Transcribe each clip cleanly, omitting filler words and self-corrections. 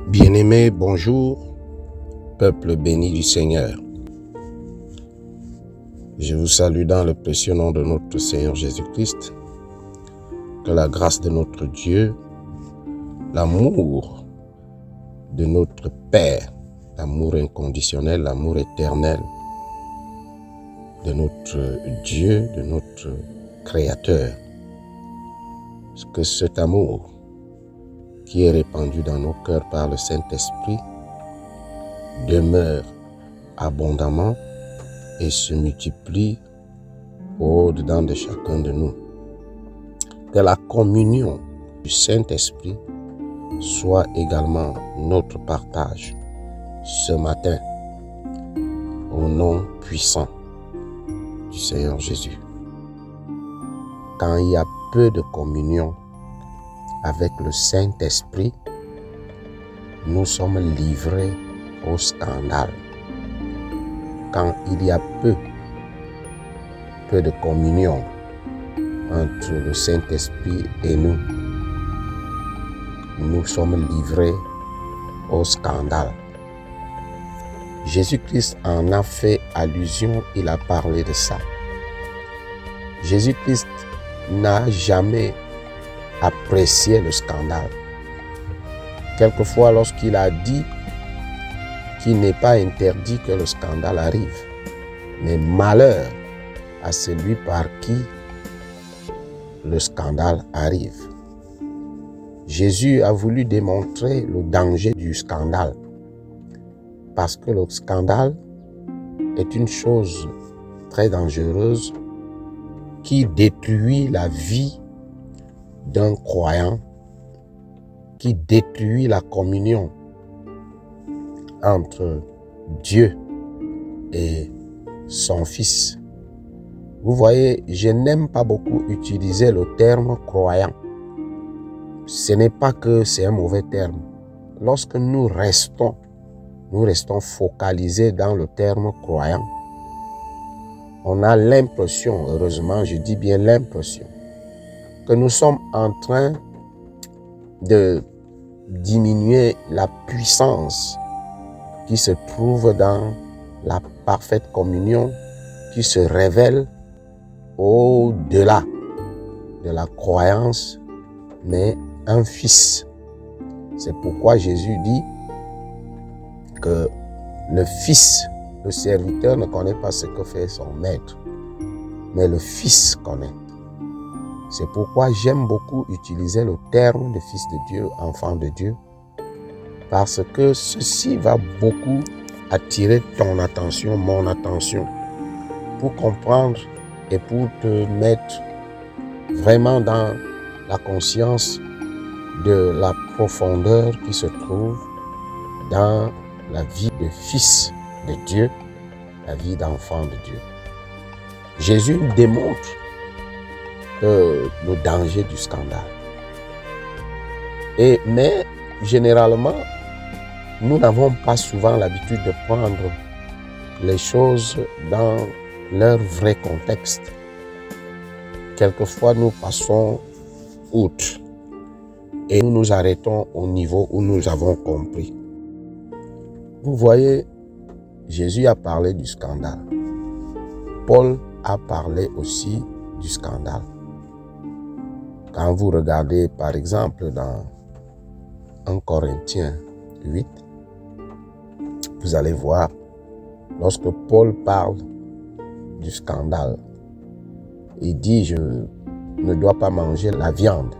Bien-aimés, bonjour, peuple béni du Seigneur. Je vous salue dans le précieux nom de notre Seigneur Jésus-Christ. Que la grâce de notre Dieu, l'amour de notre Père, l'amour inconditionnel, l'amour éternel de notre Dieu, de notre Créateur, que cet amour qui est répandu dans nos cœurs par le Saint-Esprit demeure abondamment et se multiplie au-dedans de chacun de nous. Que la communion du Saint-Esprit soit également notre partage ce matin au nom puissant du Seigneur Jésus. Quand il y a peu de communion avec le Saint-Esprit, nous sommes livrés au scandale. Quand il y a peu de communion entre le Saint-Esprit et nous, nous sommes livrés au scandale. Jésus-Christ en a fait allusion, il a parlé de ça. Jésus-Christ n'a jamais apprécié le scandale. Quelquefois, lorsqu'il a dit qu'il n'est pas interdit que le scandale arrive, mais malheur à celui par qui le scandale arrive. Jésus a voulu démontrer le danger du scandale, parce que le scandale est une chose très dangereuse qui détruit la vie d'un croyant, qui détruit la communion entre Dieu et son Fils. Vous voyez, je n'aime pas beaucoup utiliser le terme croyant. Ce n'est pas que c'est un mauvais terme. Lorsque nous restons focalisés dans le terme croyant, on a l'impression, heureusement, je dis bien l'impression, que nous sommes en train de diminuer la puissance qui se trouve dans la parfaite communion, qui se révèle au-delà de la croyance, mais un fils. C'est pourquoi Jésus dit que le fils, le serviteur ne connaît pas ce que fait son maître, mais le fils connaît. C'est pourquoi j'aime beaucoup utiliser le terme de fils de Dieu, enfant de Dieu, parce que ceci va beaucoup attirer ton attention, mon attention, pour comprendre et pour te mettre vraiment dans la conscience de la profondeur qui se trouve dans la vie de fils de Dieu, la vie d'enfant de Dieu. Jésus démontre le danger du scandale. Mais généralement, nous n'avons pas souvent l'habitude de prendre les choses dans leur vrai contexte. Quelquefois, nous passons outre et nous nous arrêtons au niveau où nous avons compris. Vous voyez, Jésus a parlé du scandale. Paul a parlé aussi du scandale. Quand vous regardez, par exemple, dans 1 Corinthiens 8, vous allez voir, lorsque Paul parle du scandale, il dit, je ne dois pas manger la viande.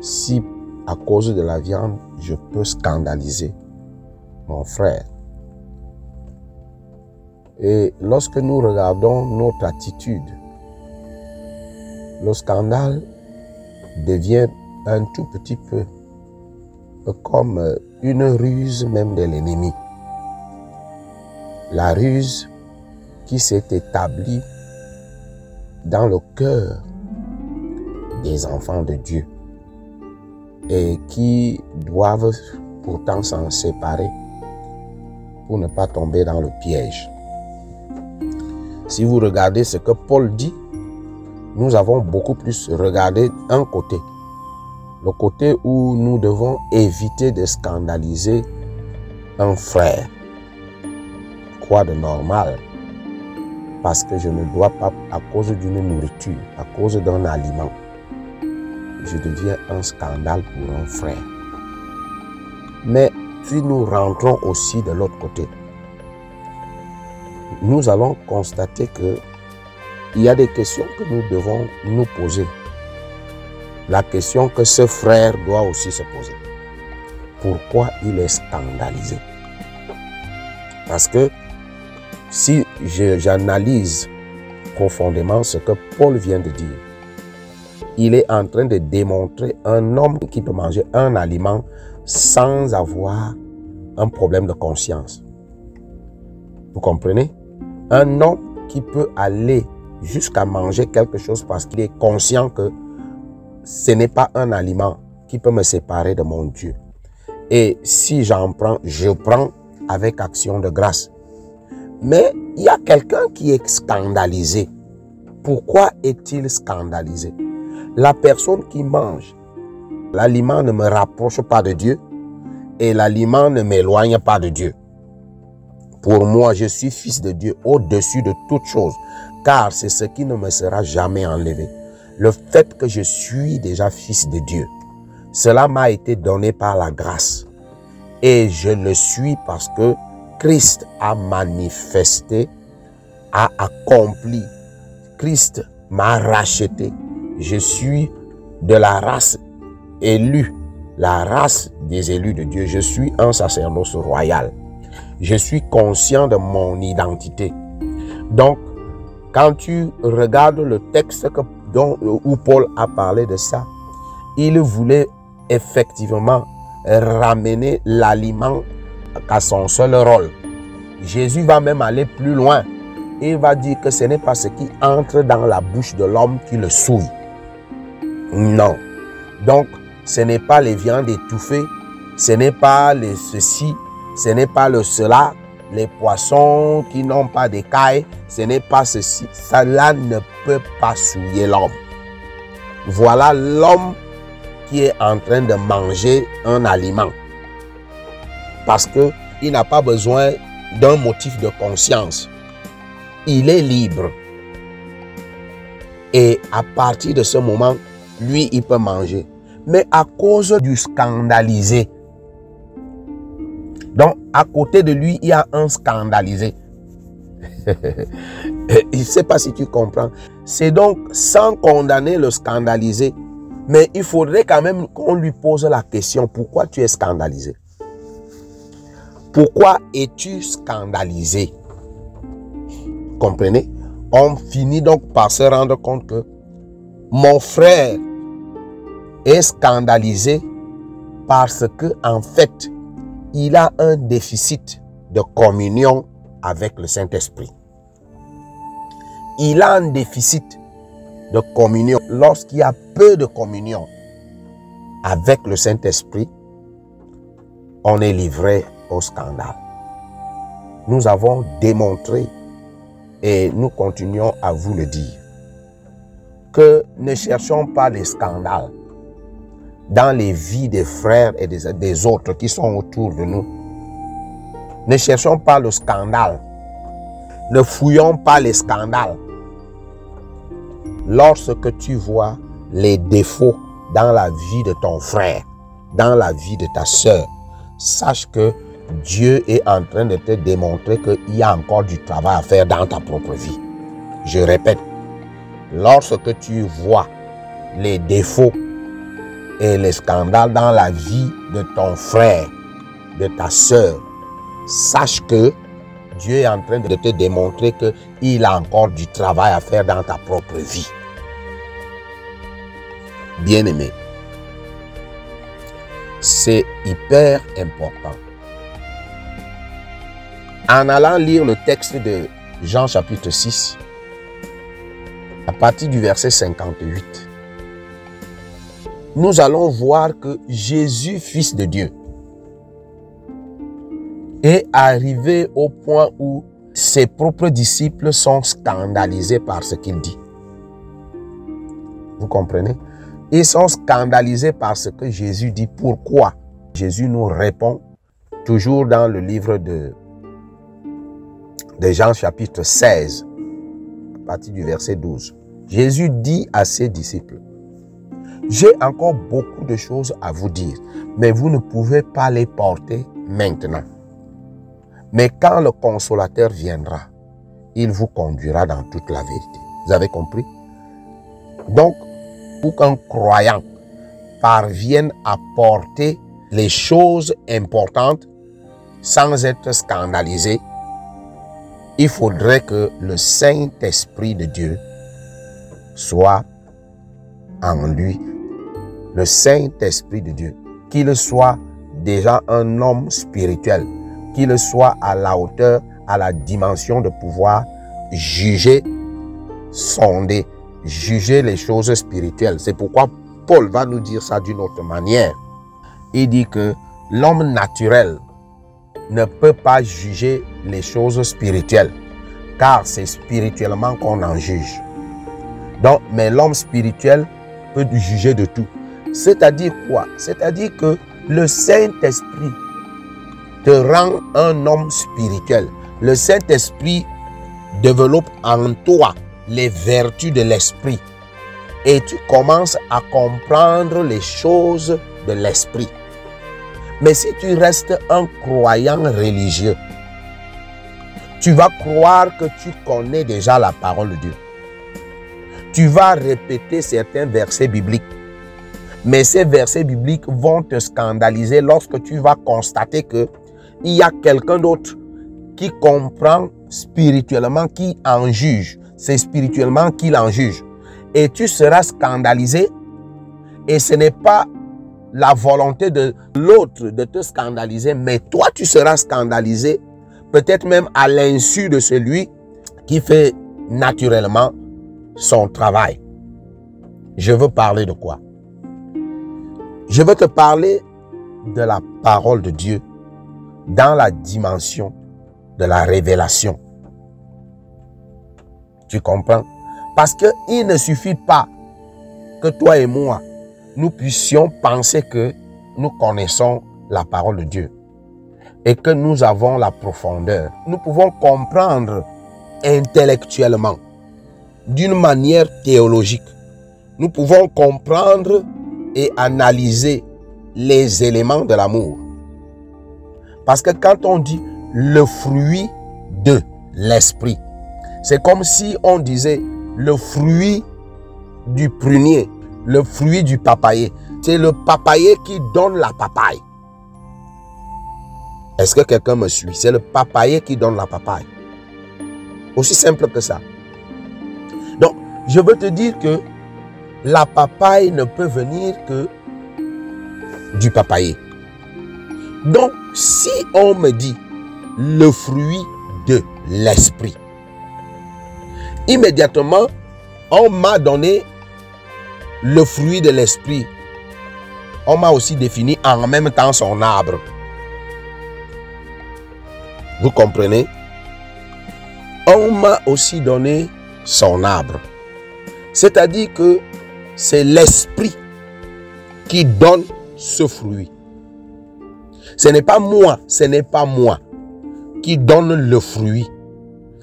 Si à cause de la viande, je peux scandaliser mon frère. Et lorsque nous regardons notre attitude, le scandale devient un tout petit peu comme une ruse même de l'ennemi. La ruse qui s'est établie dans le cœur des enfants de Dieu et qui doivent pourtant s'en séparer pour ne pas tomber dans le piège. Si vous regardez ce que Paul dit, nous avons beaucoup plus regardé un côté. Le côté où nous devons éviter de scandaliser un frère. Quoi de normal? Parce que je ne dois pas, à cause d'une nourriture, à cause d'un aliment, je deviens un scandale pour un frère. Mais si nous rentrons aussi de l'autre côté, nous allons constater que il y a des questions que nous devons nous poser. La question que ce frère doit aussi se poser. Pourquoi il est scandalisé? Parce que si j'analyse profondément ce que Paul vient de dire, il est en train de démontrer un homme qui peut manger un aliment sans avoir un problème de conscience. Vous comprenez? Un homme qui peut aller jusqu'à manger quelque chose parce qu'il est conscient que ce n'est pas un aliment qui peut me séparer de mon Dieu. Et si j'en prends, je prends avec action de grâce. Mais il y a quelqu'un qui est scandalisé. Pourquoi est-il scandalisé? La personne qui mange, l'aliment ne me rapproche pas de Dieu et l'aliment ne m'éloigne pas de Dieu. Pour moi, je suis fils de Dieu au-dessus de toute chose, car c'est ce qui ne me sera jamais enlevé. Le fait que je suis déjà fils de Dieu, cela m'a été donné par la grâce. Et je le suis parce que Christ a manifesté, a accompli. Christ m'a racheté. Je suis de la race élue, la race des élus de Dieu. Je suis un sacerdoce royal. Je suis conscient de mon identité. Donc, quand tu regardes le texte où Paul a parlé de ça, il voulait effectivement ramener l'aliment à son seul rôle. Jésus va même aller plus loin. Il va dire que ce n'est pas ce qui entre dans la bouche de l'homme qui le souille. Non. Donc, ce n'est pas les viandes étouffées, ce n'est pas les ceci, ce n'est pas le cela, les poissons qui n'ont pas d'écailles, ce n'est pas ceci. Cela ne peut pas souiller l'homme. Voilà l'homme qui est en train de manger un aliment. Parce qu'il n'a pas besoin d'un motif de conscience. Il est libre. Et à partir de ce moment, lui, il peut manger. Mais à cause du scandalisé. Donc, à côté de lui, il y a un scandalisé. Je ne sais pas si tu comprends. C'est donc sans condamner le scandalisé. Mais il faudrait quand même qu'on lui pose la question. Pourquoi tu es scandalisé? Pourquoi es-tu scandalisé? Comprenez? On finit donc par se rendre compte que mon frère est scandalisé parce que, en fait, il a un déficit de communion avec le Saint-Esprit. Il a un déficit de communion. Lorsqu'il y a peu de communion avec le Saint-Esprit, on est livré au scandale. Nous avons démontré, et nous continuons à vous le dire, que ne cherchons pas les scandales dans les vies des frères et des autres qui sont autour de nous. Ne cherchons pas le scandale. Ne fouillons pas les scandales. Lorsque tu vois les défauts dans la vie de ton frère, dans la vie de ta sœur, sache que Dieu est en train de te démontrer qu'il y a encore du travail à faire dans ta propre vie. Je répète, lorsque tu vois les défauts et les scandales dans la vie de ton frère, de ta sœur, sache que Dieu est en train de te démontrer qu'il a encore du travail à faire dans ta propre vie. Bien-aimé, c'est hyper important. En allant lire le texte de Jean chapitre 6, à partir du verset 58, nous allons voir que Jésus, fils de Dieu, est arrivé au point où ses propres disciples sont scandalisés par ce qu'il dit. Vous comprenez? Ils sont scandalisés par ce que Jésus dit. Pourquoi? Jésus nous répond toujours dans le livre de Jean chapitre 16, à partir du verset 12. Jésus dit à ses disciples, « J'ai encore beaucoup de choses à vous dire, mais vous ne pouvez pas les porter maintenant. Mais quand le Consolateur viendra, il vous conduira dans toute la vérité. » Vous avez compris? Donc, pour qu'un croyant parvienne à porter les choses importantes sans être scandalisé, il faudrait que le Saint-Esprit de Dieu soit en lui. Le Saint-Esprit de Dieu, qu'il soit déjà un homme spirituel, qu'il soit à la hauteur, à la dimension de pouvoir juger, sonder, juger les choses spirituelles. C'est pourquoi Paul va nous dire ça d'une autre manière. Il dit que l'homme naturel ne peut pas juger les choses spirituelles, car c'est spirituellement qu'on en juge. Donc, mais l'homme spirituel peut juger de tout. C'est-à-dire quoi? C'est-à-dire que le Saint-Esprit te rend un homme spirituel. Le Saint-Esprit développe en toi les vertus de l'esprit. Et tu commences à comprendre les choses de l'esprit. Mais si tu restes un croyant religieux, tu vas croire que tu connais déjà la parole de Dieu. Tu vas répéter certains versets bibliques. Mais ces versets bibliques vont te scandaliser lorsque tu vas constater qu'il y a quelqu'un d'autre qui comprend spirituellement, qui en juge. C'est spirituellement qu'il en juge. Et tu seras scandalisé. Et ce n'est pas la volonté de l'autre de te scandaliser, mais toi tu seras scandalisé, peut-être même à l'insu de celui qui fait naturellement son travail. Je veux parler de quoi? Je veux te parler de la parole de Dieu dans la dimension de la révélation. Tu comprends? Parce qu'il ne suffit pas que toi et moi, nous puissions penser que nous connaissons la parole de Dieu et que nous avons la profondeur. Nous pouvons comprendre intellectuellement, d'une manière théologique. Nous pouvons comprendre et analyser les éléments de l'amour. Parce que quand on dit le fruit de l'esprit, c'est comme si on disait le fruit du prunier, le fruit du papayer. C'est le papayer qui donne la papaye. Est-ce que quelqu'un me suit? C'est le papayer qui donne la papaye. Aussi simple que ça. Donc, je veux te dire que la papaye ne peut venir que du papayer. Donc, si on me dit le fruit de l'esprit, immédiatement, on m'a donné le fruit de l'esprit. On m'a aussi défini en même temps son arbre. Vous comprenez? On m'a aussi donné son arbre. C'est-à-dire que c'est l'esprit qui donne ce fruit. Ce n'est pas moi qui donne le fruit.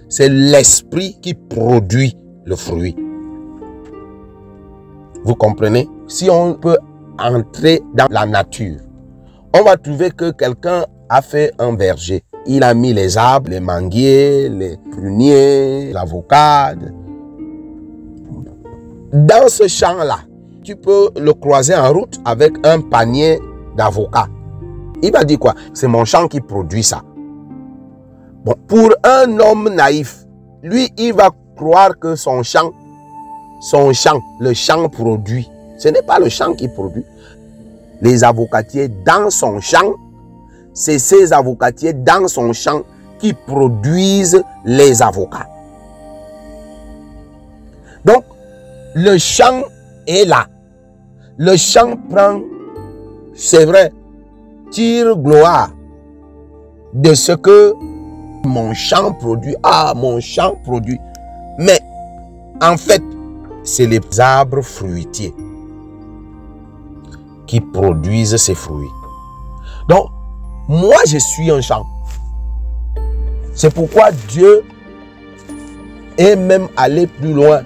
C'est l'esprit qui produit le fruit. Vous comprenez? Si on peut entrer dans la nature, on va trouver que quelqu'un a fait un verger. Il a mis les arbres, les manguiers, les pruniers, l'avocat. Dans ce champ-là, tu peux le croiser en route avec un panier d'avocats. Il va dire quoi? C'est mon champ qui produit ça. Bon, pour un homme naïf, lui, il va croire que son champ, le champ produit. Ce n'est pas le champ qui produit. Les avocatiers dans son champ, c'est ces avocatiers dans son champ qui produisent les avocats. Donc, le champ est là. Le champ prend, c'est vrai, tire gloire de ce que mon champ produit. Ah, mon champ produit. Mais, en fait, c'est les arbres fruitiers qui produisent ces fruits. Donc, Moi, je suis un champ. C'est pourquoi Dieu est même allé plus loin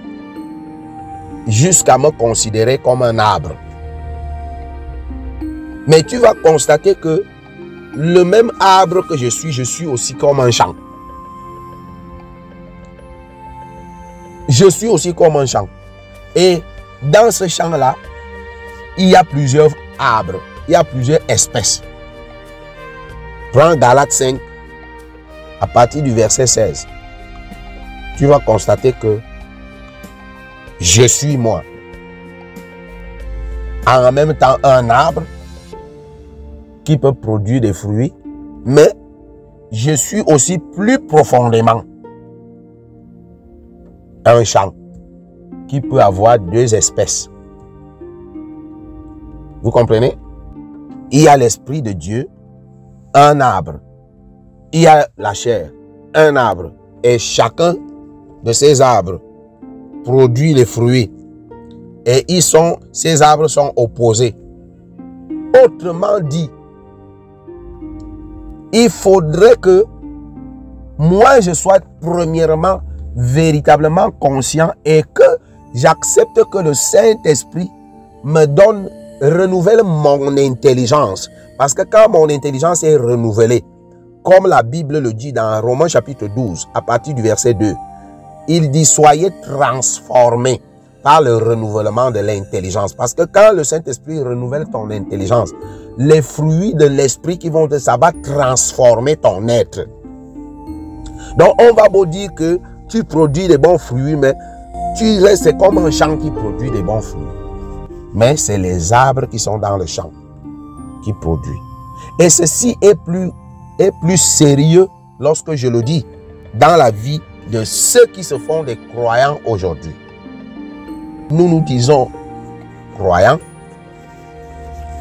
jusqu'à me considérer comme un arbre. Mais tu vas constater que le même arbre que je suis aussi comme un champ. Je suis aussi comme un champ. Et dans ce champ-là, il y a plusieurs arbres, il y a plusieurs espèces. Prends Galates 5, à partir du verset 16. Tu vas constater que je suis moi. En même temps, un arbre qui peut produire des fruits, mais je suis aussi plus profondément un champ qui peut avoir deux espèces. Vous comprenez? Il y a l'esprit de Dieu, un arbre. Il y a la chair, un arbre. Et chacun de ces arbres produit les fruits. Et ces arbres sont opposés. Autrement dit, il faudrait que moi je sois premièrement véritablement conscient et que j'accepte que le Saint-Esprit me renouvelle mon intelligence. Parce que quand mon intelligence est renouvelée, comme la Bible le dit dans Romains chapitre 12, à partir du verset 2, il dit « Soyez transformés par le renouvellement de l'intelligence. » Parce que quand le Saint-Esprit renouvelle ton intelligence, les fruits de l'Esprit ça va transformer ton être. Donc on va beau dire que tu produis des bons fruits, mais tu restes comme un champ qui produit des bons fruits. Mais c'est les arbres qui sont dans le champ qui produisent. Et ceci est plus sérieux lorsque je le dis dans la vie de ceux qui se font des croyants aujourd'hui. Nous disons croyants,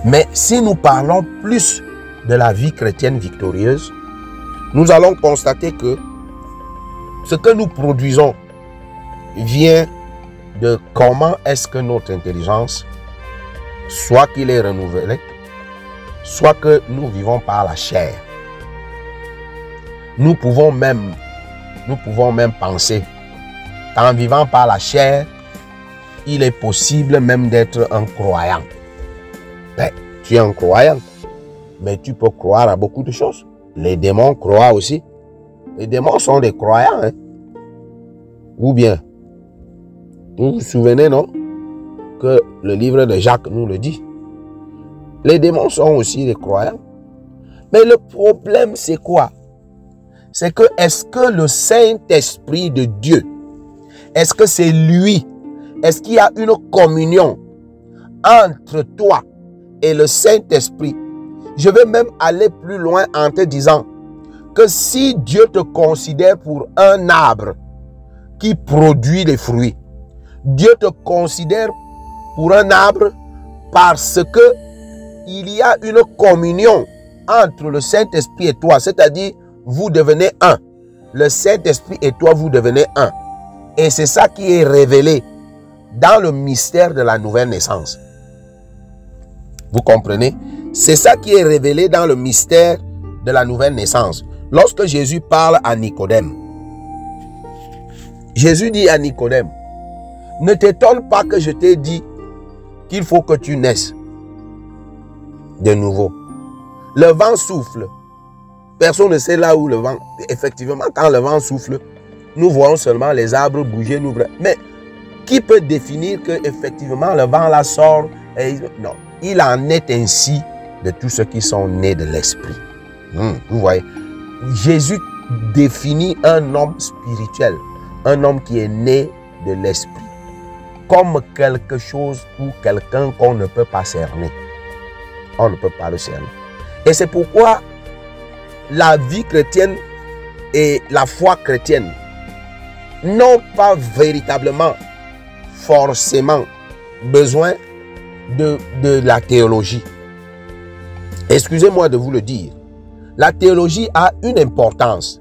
mais si nous parlons plus de la vie chrétienne victorieuse, nous allons constater que ce que nous produisons vient de comment est-ce que notre intelligence, soit qu'il est renouvelé, soit que nous vivons par la chair. Nous pouvons même penser qu'en vivant par la chair, il est possible même d'être un croyant. Ben, tu es un croyant, mais tu peux croire à beaucoup de choses. Les démons croient aussi. Les démons sont des croyants. Hein? Ou bien, vous vous souvenez, non? Que le livre de Jacques nous le dit. Les démons sont aussi des croyants. Mais le problème, c'est quoi? C'est que est-ce que le Saint-Esprit de Dieu, est-ce que c'est lui? Est-ce qu'il y a une communion entre toi et le Saint-Esprit? Je vais même aller plus loin en te disant que si Dieu te considère pour un arbre qui produit des fruits, Dieu te considère pour un arbre parce que il y a une communion entre le Saint-Esprit et toi, c'est-à-dire vous devenez un. Le Saint-Esprit et toi, vous devenez un. Et c'est ça qui est révélé dans le mystère de la nouvelle naissance. Vous comprenez? C'est ça qui est révélé dans le mystère de la nouvelle naissance. Lorsque Jésus parle à Nicodème, Jésus dit à Nicodème, ne t'étonne pas que je t'ai dit qu'il faut que tu naisses de nouveau. Le vent souffle. Personne ne sait là où le vent... Effectivement, quand le vent souffle, nous voyons seulement les arbres bouger. Mais qui peut définir que effectivement le vent là sort et... Non, il en est ainsi de tous ceux qui sont nés de l'esprit. Vous voyez, Jésus définit un homme spirituel, un homme qui est né de l'esprit, comme quelque chose ou quelqu'un qu'on ne peut pas cerner. On ne peut pas le cerner. Et c'est pourquoi la vie chrétienne et la foi chrétienne n'ont pas véritablement forcément besoin de la théologie. Excusez-moi de vous le dire. La théologie a une importance,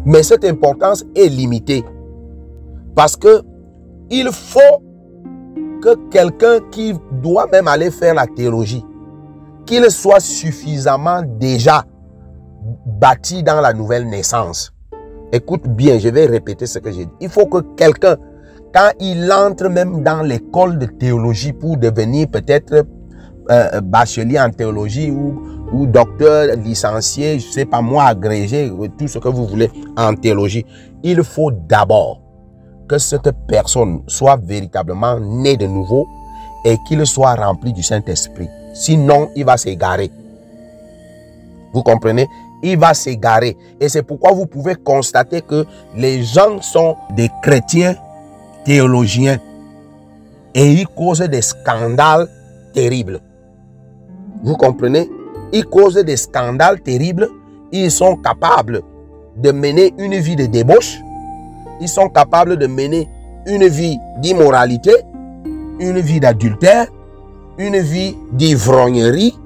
mais cette importance est limitée. Parce que il faut que quelqu'un qui doit même aller faire la théologie, qu'il soit suffisamment déjà bâti dans la nouvelle naissance. Écoute bien, je vais répéter ce que j'ai dit. Il faut que quelqu'un, quand il entre même dans l'école de théologie pour devenir peut-être bachelier en théologie ou docteur, licencié, je ne sais pas moi, agrégé, tout ce que vous voulez en théologie, il faut d'abord que cette personne soit véritablement née de nouveau et qu'il soit rempli du Saint-Esprit. Sinon, il va s'égarer. Vous comprenez? Il va s'égarer. Et c'est pourquoi vous pouvez constater que les gens sont des chrétiens théologiens et ils causent des scandales terribles. Vous comprenez? Ils causent des scandales terribles. Ils sont capables de mener une vie de débauche. Ils sont capables de mener une vie d'immoralité, une vie d'adultère, une vie d'ivrognerie.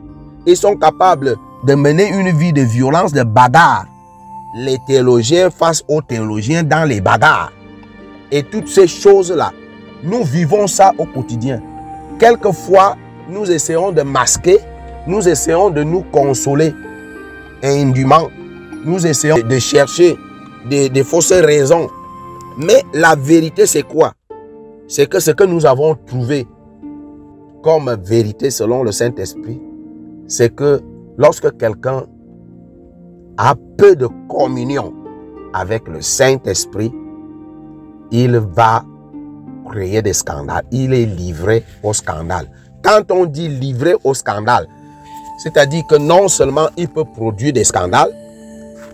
Ils sont capables de mener une vie de violence, de bagarre. Les théologiens face aux théologiens dans les bagarres. Et toutes ces choses-là, nous vivons ça au quotidien. Quelquefois, nous essayons de masquer, nous essayons de nous consoler indûment. Nous essayons de chercher des fausses raisons. Mais la vérité, c'est quoi? C'est que ce que nous avons trouvé comme vérité selon le Saint-Esprit, c'est que lorsque quelqu'un a peu de communion avec le Saint-Esprit, il va créer des scandales. Il est livré au scandale. Quand on dit livré au scandale, c'est-à-dire que non seulement il peut produire des scandales,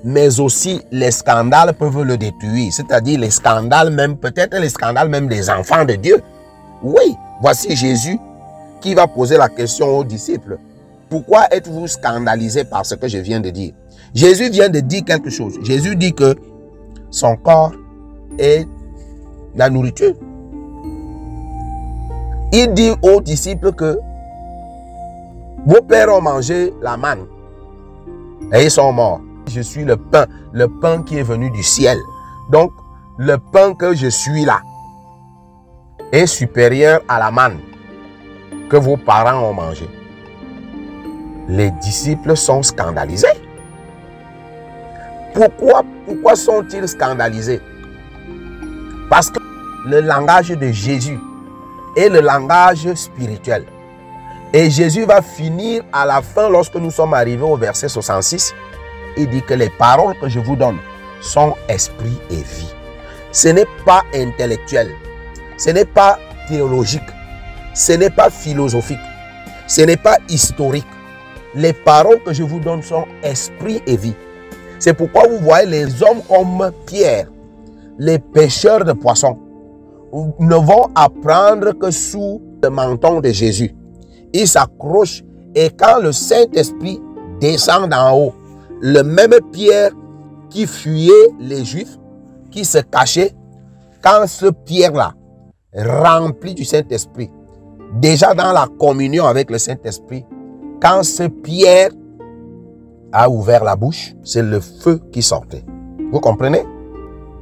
mais aussi les scandales peuvent le détruire. C'est-à-dire les scandales même, peut-être les scandales même des enfants de Dieu. Oui, voici Jésus qui va poser la question aux disciples. Pourquoi êtes-vous scandalisés par ce que je viens de dire? Jésus vient de dire quelque chose. Jésus dit que son corps est la nourriture. Il dit aux disciples que vos pères ont mangé la manne et ils sont morts. Je suis le pain qui est venu du ciel. Donc, le pain que je suis là est supérieur à la manne que vos parents ont mangé. Les disciples sont scandalisés. Pourquoi sont-ils scandalisés? Parce que le langage de Jésus est le langage spirituel. Et Jésus va finir à la fin, lorsque nous sommes arrivés au verset 66, il dit que les paroles que je vous donne sont esprit et vie. Ce n'est pas intellectuel, ce n'est pas théologique, ce n'est pas philosophique, ce n'est pas historique. Les paroles que je vous donne sont esprit et vie. C'est pourquoi vous voyez les hommes comme Pierre, les pêcheurs de poissons, ne vont apprendre que sous le menton de Jésus. Ils s'accrochent et quand le Saint-Esprit descend d'en haut, le même Pierre qui fuyait les Juifs, qui se cachait, quand ce Pierre-là, rempli du Saint-Esprit, déjà dans la communion avec le Saint-Esprit, quand ce Pierre a ouvert la bouche, c'est le feu qui sortait. Vous comprenez?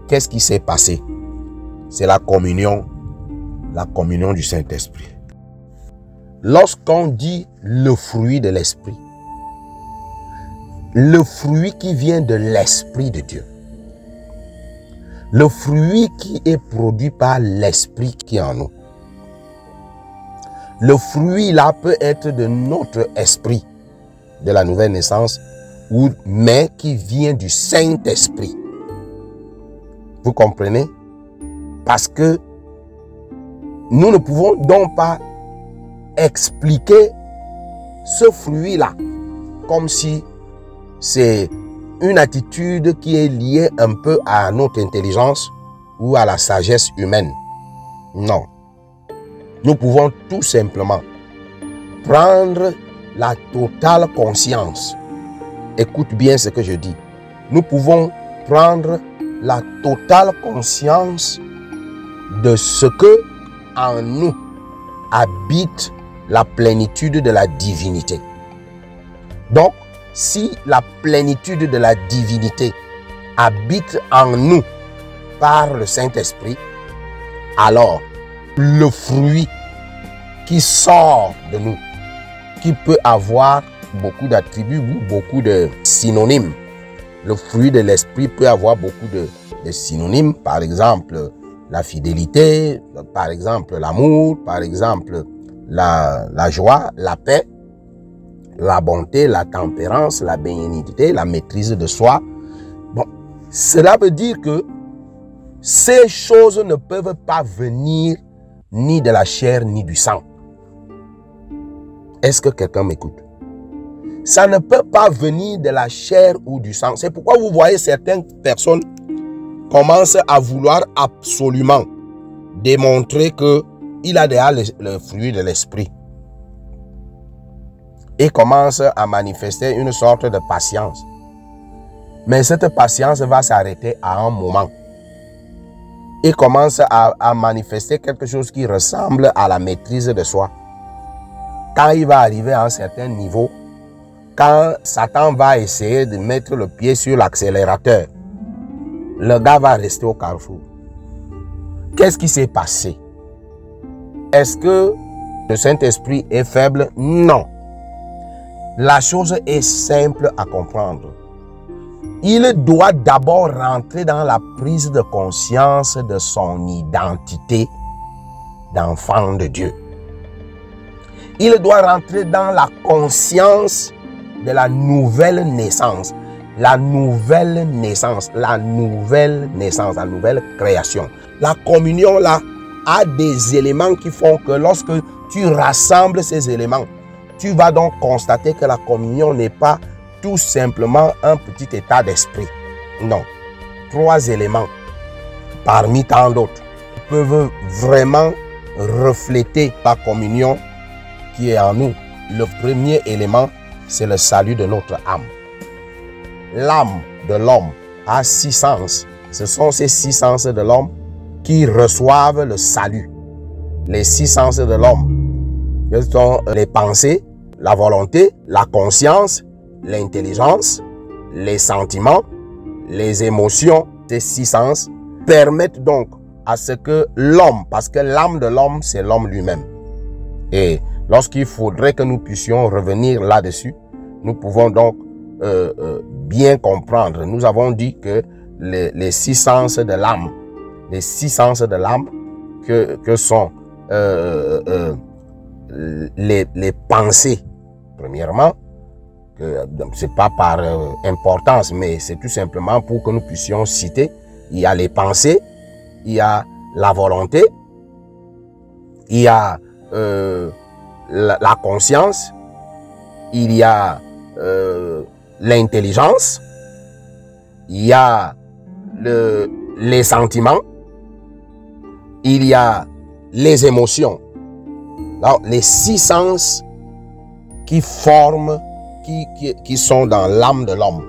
Qu'est-ce qui s'est passé? C'est la communion du Saint-Esprit. Lorsqu'on dit le fruit de l'Esprit, le fruit qui vient de l'Esprit de Dieu, le fruit qui est produit par l'Esprit qui est en nous, le fruit là peut être de notre esprit, de la nouvelle naissance, mais qui vient du Saint-Esprit. Vous comprenez? Parce que nous ne pouvons donc pas expliquer ce fruit-là comme si c'est une attitude qui est liée un peu à notre intelligence ou à la sagesse humaine. Non. Nous pouvons tout simplement prendre la totale conscience. Écoute bien ce que je dis. Nous pouvons prendre la totale conscience de ce que en nous habite la plénitude de la divinité. Donc, si la plénitude de la divinité habite en nous par le Saint-Esprit, alors le fruit qui sort de nous, qui peut avoir beaucoup d'attributs ou beaucoup de synonymes. Le fruit de l'esprit peut avoir beaucoup de synonymes. Par exemple, la fidélité, par exemple, l'amour, par exemple, la joie, la paix, la bonté, la tempérance, la bénignité, la maîtrise de soi. Bon, cela veut dire que ces choses ne peuvent pas venir ni de la chair ni du sang. Est-ce que quelqu'un m'écoute? Ça ne peut pas venir de la chair ou du sang. C'est pourquoi vous voyez certaines personnes commencent à vouloir absolument démontrer qu'il a déjà le fruit de l'esprit. Et commence à manifester une sorte de patience. Mais cette patience va s'arrêter à un moment. Et commence à manifester quelque chose qui ressemble à la maîtrise de soi. Quand il va arriver à un certain niveau, quand Satan va essayer de mettre le pied sur l'accélérateur, le gars va rester au carrefour. Qu'est-ce qui s'est passé? Est-ce que le Saint-Esprit est faible? Non. La chose est simple à comprendre. Il doit d'abord rentrer dans la prise de conscience de son identité d'enfant de Dieu. Il doit rentrer dans la conscience de la nouvelle naissance. La nouvelle naissance, la nouvelle naissance, la nouvelle création. La communion là a des éléments qui font que lorsque tu rassembles ces éléments, tu vas donc constater que la communion n'est pas tout simplement un petit état d'esprit. Non. 3 éléments parmi tant d'autres peuvent vraiment refléter la communion qui est en nous. Le premier élément, c'est le salut de notre âme. L'âme de l'homme a 6 sens. Ce sont ces 6 sens de l'homme qui reçoivent le salut. Les 6 sens de l'homme, ce sont les pensées, la volonté, la conscience, l'intelligence, les sentiments, les émotions. Ces 6 sens permettent donc à ce que l'homme, parce que l'âme de l'homme, c'est l'homme lui-même. Et lorsqu'il faudrait que nous puissions revenir là-dessus, nous pouvons donc bien comprendre. Nous avons dit que les 6 sens de l'âme, les 6 sens de l'âme que sont les pensées, premièrement, c'est pas par importance, mais c'est tout simplement pour que nous puissions citer. Il y a les pensées, il y a la volonté, il y a la conscience, il y a l'intelligence, il y a les sentiments, il y a les émotions. Alors, les 6 sens qui forment, qui sont dans l'âme de l'homme.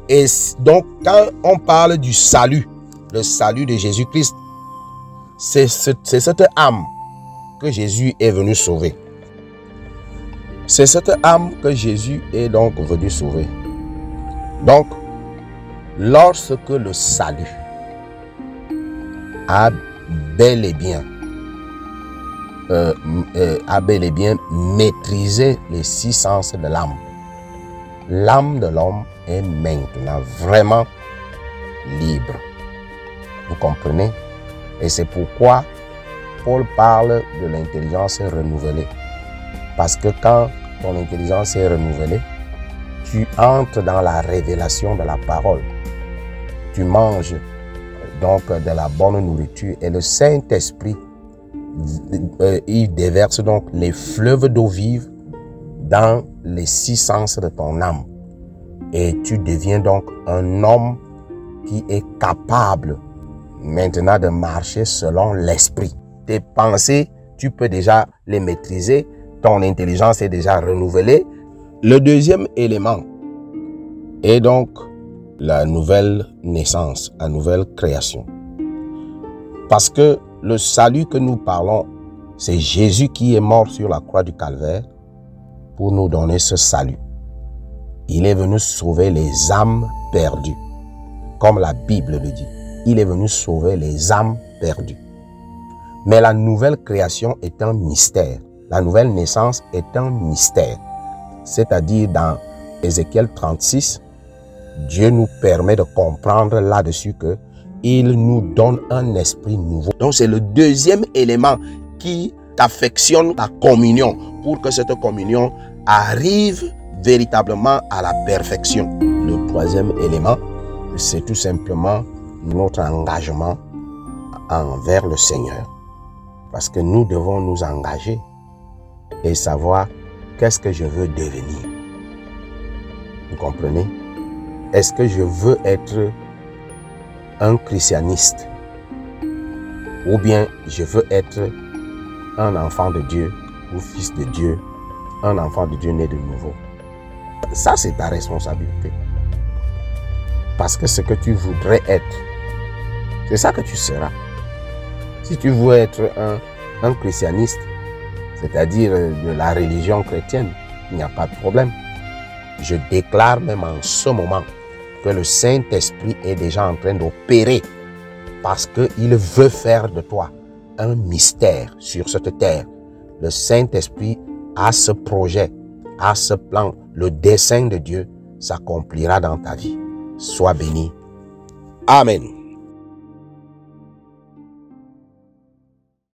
Et donc, quand on parle du salut, le salut de Jésus-Christ, c'est cette âme que Jésus est venu sauver. C'est cette âme que Jésus est donc venu sauver. Donc, lorsque le salut a bel et bien maîtrisé les 6 sens de l'âme, l'âme de l'homme est maintenant vraiment libre. Vous comprenez? Et c'est pourquoi Paul parle de l'intelligence renouvelée. Parce que quand ton intelligence est renouvelée, tu entres dans la révélation de la parole. Tu manges donc de la bonne nourriture et le Saint-Esprit, il déverse donc les fleuves d'eau vive dans les 6 sens de ton âme. Et tu deviens donc un homme qui est capable maintenant de marcher selon l'esprit. Tes pensées, tu peux déjà les maîtriser. Ton intelligence est déjà renouvelée. Le deuxième élément est donc la nouvelle naissance, la nouvelle création. Parce que le salut que nous parlons, c'est Jésus qui est mort sur la croix du Calvaire pour nous donner ce salut. Il est venu sauver les âmes perdues, comme la Bible le dit. Il est venu sauver les âmes perdues. Mais la nouvelle création est un mystère. La nouvelle naissance est un mystère. c'est-à-dire dans Ézéchiel 36, Dieu nous permet de comprendre là-dessus que il nous donne un esprit nouveau. Donc c'est le deuxième élément qui affectionne la communion pour que cette communion arrive véritablement à la perfection. Le troisième élément, c'est tout simplement notre engagement envers le Seigneur. Parce que nous devons nous engager et savoir qu'est-ce que je veux devenir. Vous comprenez? Est-ce que je veux être un christianiste ou bien je veux être un enfant de Dieu ou fils de Dieu, un enfant de Dieu né de nouveau? Ça, c'est ta responsabilité. Parce que ce que tu voudrais être, c'est ça que tu seras. Si tu veux être un christianiste, c'est-à-dire de la religion chrétienne, il n'y a pas de problème. Je déclare même en ce moment que le Saint-Esprit est déjà en train d'opérer parce qu'il veut faire de toi un mystère sur cette terre. Le Saint-Esprit a ce projet, a ce plan. Le dessein de Dieu s'accomplira dans ta vie. Sois béni. Amen.